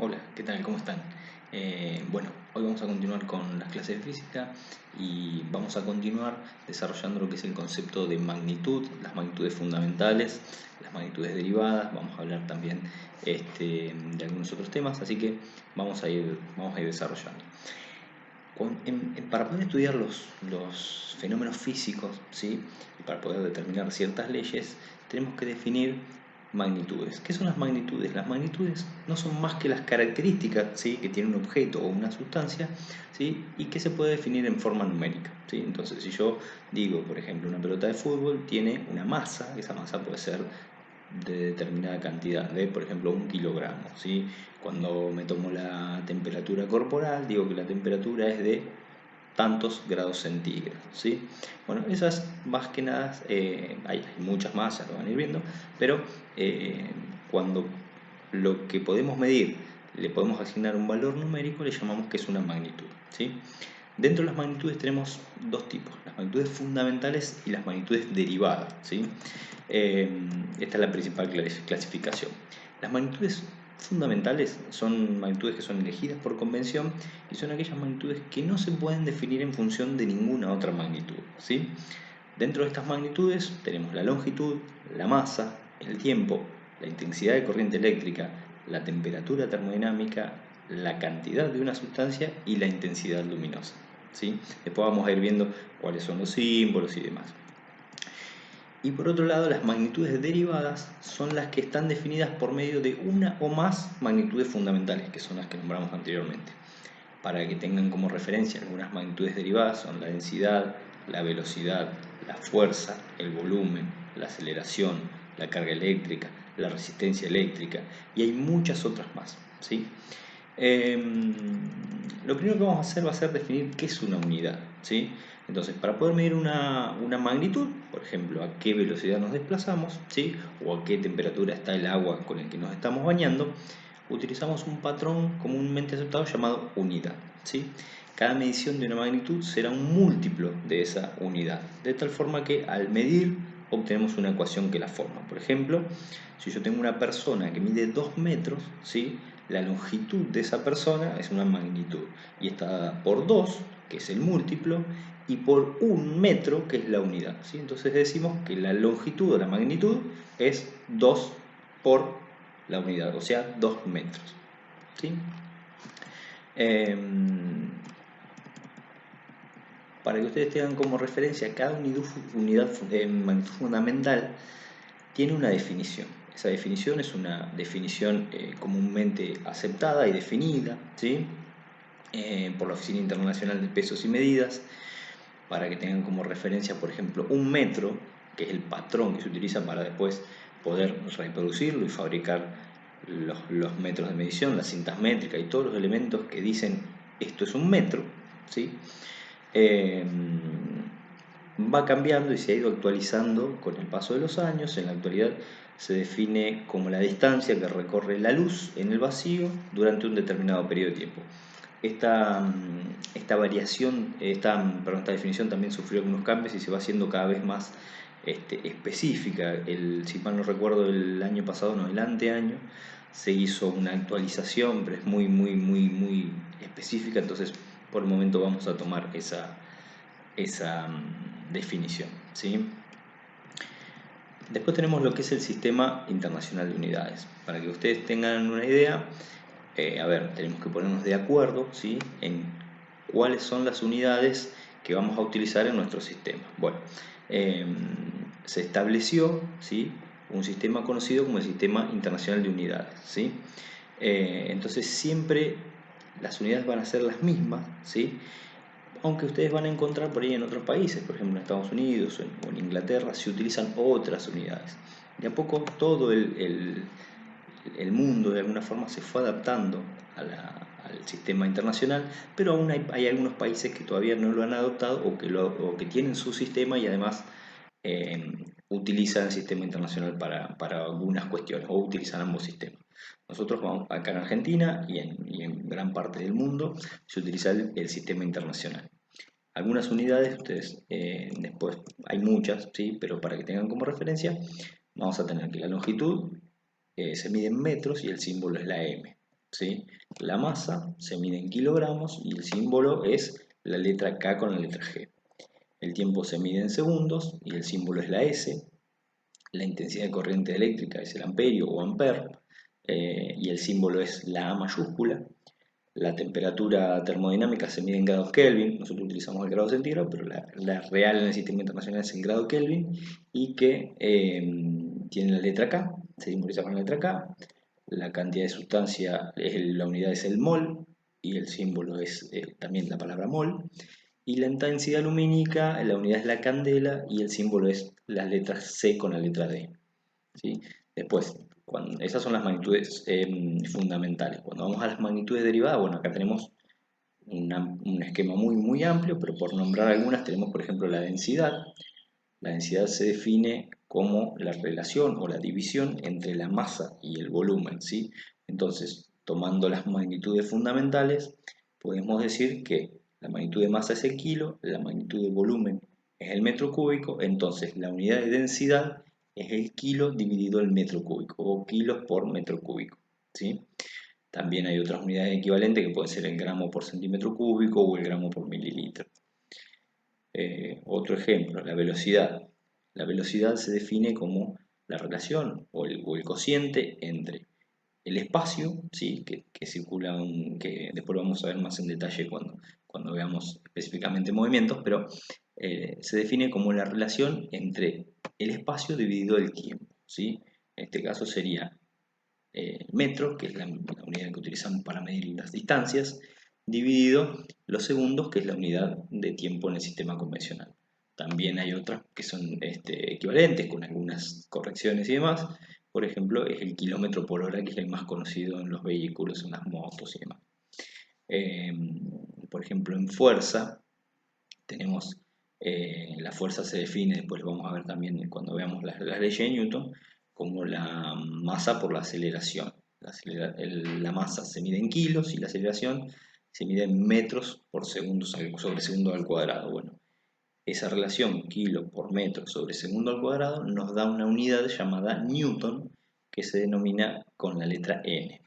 Hola, ¿qué tal? ¿Cómo están? Bueno, hoy vamos a continuar con las clases de física y vamos a continuar desarrollando lo que es el concepto de magnitud, las magnitudes fundamentales, las magnitudes derivadas. Vamos a hablar también de algunos otros temas, así que vamos a ir desarrollando. Para poder estudiar los fenómenos físicos, ¿sí? Y para poder determinar ciertas leyes, tenemos que definir magnitudes. ¿Qué son las magnitudes? Las magnitudes no son más que las características, ¿sí?, que tiene un objeto o una sustancia, ¿sí?, y que se puede definir en forma numérica, ¿sí? Entonces, si yo digo, por ejemplo, una pelota de fútbol tiene una masa, esa masa puede ser de determinada cantidad, de por ejemplo 1 kilogramo, ¿sí? Cuando me tomo la temperatura corporal, digo que la temperatura es de tantos grados centígrados, ¿sí? Bueno, esas más que nada, hay muchas más, ya lo van a ir viendo, pero cuando lo que podemos medir le podemos asignar un valor numérico, le llamamos que es una magnitud, ¿sí? Dentro de las magnitudes tenemos dos tipos, las magnitudes fundamentales y las magnitudes derivadas, ¿sí? Esta es la principal clasificación. Las magnitudes fundamentales son magnitudes que son elegidas por convención y son aquellas magnitudes que no se pueden definir en función de ninguna otra magnitud, ¿sí? Dentro de estas magnitudes tenemos la longitud, la masa, el tiempo, la intensidad de corriente eléctrica, la temperatura termodinámica, la cantidad de una sustancia y la intensidad luminosa, ¿sí? Después vamos a ir viendo cuáles son los símbolos y demás. Y por otro lado, las magnitudes derivadas son las que están definidas por medio de una o más magnitudes fundamentales, que son las que nombramos anteriormente. Para que tengan como referencia, algunas magnitudes derivadas son la densidad, la velocidad, la fuerza, el volumen, la aceleración, la carga eléctrica, la resistencia eléctrica, y hay muchas otras más, ¿sí? Lo primero que vamos a hacer va a ser definir qué es una unidad, ¿sí? Entonces, para poder medir una magnitud, por ejemplo, a qué velocidad nos desplazamos, ¿sí?, o a qué temperatura está el agua con el que nos estamos bañando, utilizamos un patrón comúnmente aceptado llamado unidad, ¿sí? Cada medición de una magnitud será un múltiplo de esa unidad, de tal forma que al medir obtenemos una ecuación que la forma. Por ejemplo, si yo tengo una persona que mide 2 metros, ¿sí?, la longitud de esa persona es una magnitud y está dada por 2, que es el múltiplo, y por 1 metro, que es la unidad, ¿sí? Entonces decimos que la longitud o la magnitud es 2 por la unidad, o sea, 2 metros, ¿sí? Para que ustedes tengan como referencia, cada magnitud fundamental tiene una definición. Esa definición es una definición comúnmente aceptada y definida, ¿sí?, por la Oficina Internacional de Pesos y Medidas. Para que tengan como referencia, por ejemplo, 1 metro, que es el patrón que se utiliza para después poder reproducirlo y fabricar los metros de medición, las cintas métricas y todos los elementos que dicen esto es 1 metro, ¿sí? Va cambiando y se ha ido actualizando con el paso de los años. En la actualidad se define como la distancia que recorre la luz en el vacío durante un determinado periodo de tiempo. Esta variación, esta definición también sufrió algunos cambios y se va haciendo cada vez más específica. Si mal no recuerdo, el año pasado, no, el anteaño, se hizo una actualización, pero es muy específica, entonces por el momento vamos a tomar esa definición, ¿sí? Después tenemos lo que es el Sistema Internacional de Unidades. Para que ustedes tengan una idea, tenemos que ponernos de acuerdo, ¿sí?, en cuáles son las unidades que vamos a utilizar en nuestro sistema. Bueno, se estableció, ¿sí?, un sistema conocido como el Sistema Internacional de Unidades, ¿sí? Entonces siempre las unidades van a ser las mismas, ¿sí?, aunque ustedes van a encontrar por ahí en otros países, por ejemplo en Estados Unidos o en Inglaterra, se utilizan otras unidades. De a poco todo el mundo de alguna forma se fue adaptando al sistema internacional, pero aún hay algunos países que todavía no lo han adoptado o que tienen su sistema y además utilizan el sistema internacional para algunas cuestiones o utilizan ambos sistemas. Nosotros acá en Argentina y en gran parte del mundo se utiliza el sistema internacional. Algunas unidades, ustedes después hay muchas, ¿sí?, pero para que tengan como referencia, vamos a tener que la longitud se mide en metros y el símbolo es la M. ¿sí? La masa se mide en kilogramos y el símbolo es la letra K con la letra G. El tiempo se mide en segundos y el símbolo es la S. La intensidad de corriente eléctrica es el amperio o ampere y el símbolo es la A mayúscula. La temperatura termodinámica se mide en grados Kelvin, nosotros utilizamos el grado centígrado, pero la real en el sistema internacional es el grado Kelvin y que tiene la letra K, se simboliza con la letra K. La cantidad de sustancia, la unidad es el mol y el símbolo es también la palabra mol. Y la intensidad lumínica, la unidad es la candela y el símbolo es las letras C con la letra D. ¿Sí? Después, esas son las magnitudes fundamentales. Cuando vamos a las magnitudes derivadas, bueno, acá tenemos un esquema muy amplio, pero por nombrar algunas tenemos, por ejemplo, la densidad. La densidad se define como la relación o la división entre la masa y el volumen, ¿sí? Entonces, tomando las magnitudes fundamentales, podemos decir que la magnitud de masa es el kilo, la magnitud de volumen es el metro cúbico, entonces la unidad de densidad es el kilo dividido el metro cúbico, o kilos por metro cúbico, ¿sí? También hay otras unidades equivalentes que pueden ser el gramo por centímetro cúbico o el gramo por mililitro. Otro ejemplo, la velocidad. La velocidad se define como la relación o el cociente entre el espacio, ¿sí? que circula, que después lo vamos a ver más en detalle cuando veamos específicamente movimientos, pero se define como la relación entre el espacio dividido el tiempo, ¿sí? En este caso sería metro, que es la unidad que utilizamos para medir las distancias, dividido los segundos, que es la unidad de tiempo en el sistema convencional. También hay otras que son equivalentes con algunas correcciones y demás. Por ejemplo, es el kilómetro por hora, que es el más conocido en los vehículos, en las motos y demás. Eh, por ejemplo, en fuerza tenemos la fuerza se define, después lo vamos a ver también cuando veamos las leyes de Newton, como la masa por la aceleración. La masa se mide en kilos y la aceleración se mide en metros por segundo sobre segundo al cuadrado. Bueno, esa relación kilo por metro sobre segundo al cuadrado nos da una unidad llamada Newton que se denomina con la letra N.